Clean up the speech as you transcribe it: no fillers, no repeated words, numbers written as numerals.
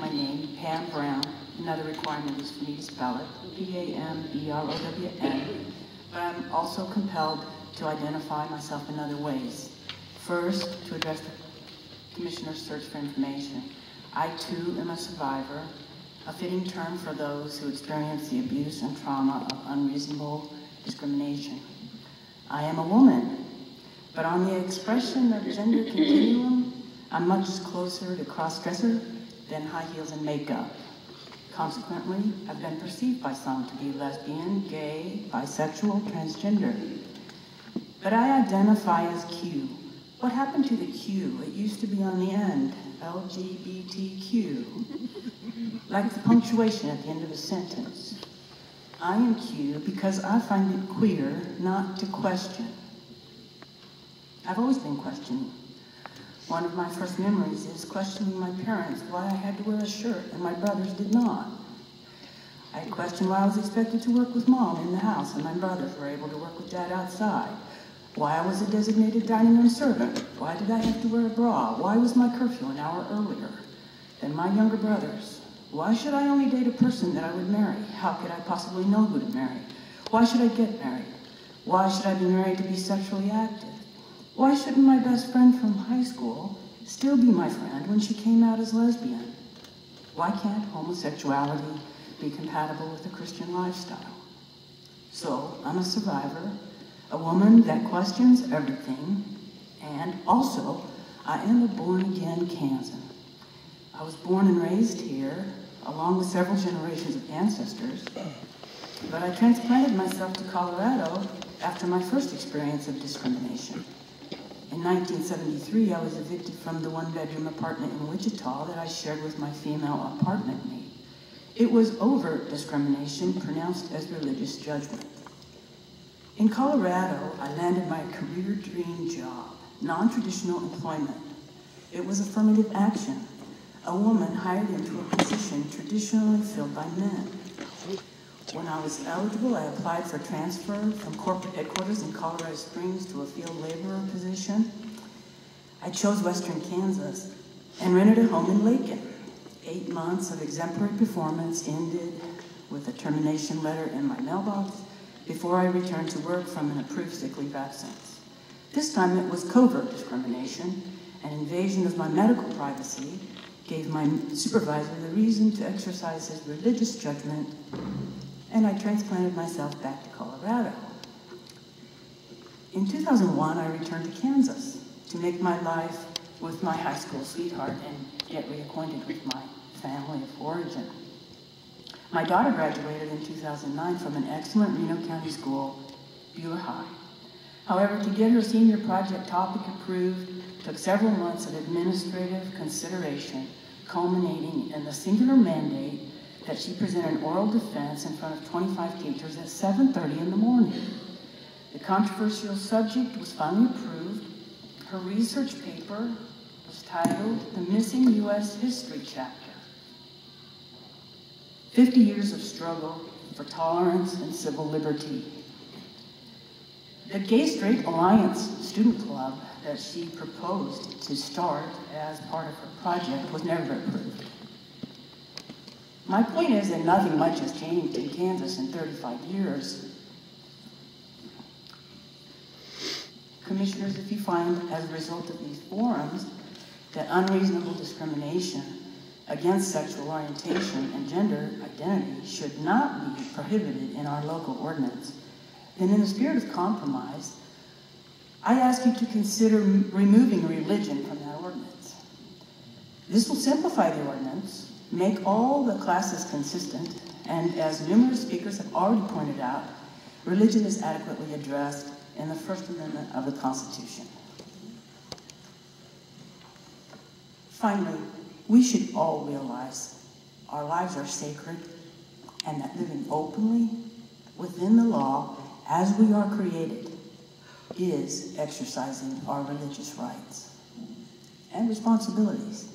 my name, Pam Brown. Another requirement is for me to spell it, P-A-M-B-R-O-W-N. But I'm also compelled to identify myself in other ways. First, to address the Commissioner's search for information. I, too, am a survivor, a fitting term for those who experience the abuse and trauma of unreasonable discrimination. I am a woman, but on the expression of gender continuum, I'm much closer to cross-dresser than high heels and makeup. Consequently, I've been perceived by some to be lesbian, gay, bisexual, transgender. But I identify as Q. What happened to the Q? It used to be on the end, LGBTQ, like the punctuation at the end of a sentence. I am Q because I find it queer not to question. I've always been questioning. One of my first memories is questioning my parents why I had to wear a shirt and my brothers did not. I questioned why I was expected to work with Mom in the house and my brothers were able to work with Dad outside. Why I was a designated dining room servant. Why did I have to wear a bra? Why was my curfew an hour earlier than my younger brothers? Why should I only date a person that I would marry? How could I possibly know who to marry? Why should I get married? Why should I be married to be sexually active? Why shouldn't my best friend from high school still be my friend when she came out as lesbian? Why can't homosexuality be compatible with a Christian lifestyle? So, I'm a survivor, a woman that questions everything, and also, I am a born-again Kansan. I was born and raised here, along with several generations of ancestors, but I transplanted myself to Colorado after my first experience of discrimination. In 1973, I was evicted from the one-bedroom apartment in Wichita that I shared with my female apartment mate. It was overt discrimination pronounced as religious judgment. In Colorado, I landed my career dream job, non-traditional employment. It was affirmative action, a woman hired into a position traditionally filled by men. When I was eligible, I applied for transfer from corporate headquarters in Colorado Springs to a field laborer position. I chose Western Kansas and rented a home in Lakin. 8 months of exemplary performance ended with a termination letter in my mailbox before I returned to work from an approved sick leave absence. This time it was covert discrimination, an invasion of my medical privacy gave my supervisor the reason to exercise his religious judgment, and I transplanted myself back to Colorado. In 2001, I returned to Kansas to make my life with my high school sweetheart and get reacquainted with my family of origin. My daughter graduated in 2009 from an excellent Reno County school, Bueller High. However, to get her senior project topic approved took several months of administrative consideration, culminating in the singular mandate that she present an oral defense in front of 25 teachers at 7:30 in the morning. The controversial subject was finally approved. Her research paper was titled The Missing U.S. History Chapter. 50 years of struggle for tolerance and civil liberty. The Gay Straight Alliance Student Club that she proposed to start as part of her project was never approved. My point is that nothing much has changed in Kansas in 35 years. Commissioners, if you find as a result of these forums that unreasonable discrimination against sexual orientation and gender identity should not be prohibited in our local ordinance, then in the spirit of compromise, I ask you to consider removing religion from that ordinance. This will simplify the ordinance, make all the classes consistent, and as numerous speakers have already pointed out, religion is adequately addressed in the First Amendment of the Constitution. Finally, we should all realize our lives are sacred and that living openly within the law as we are created is exercising our religious rights and responsibilities.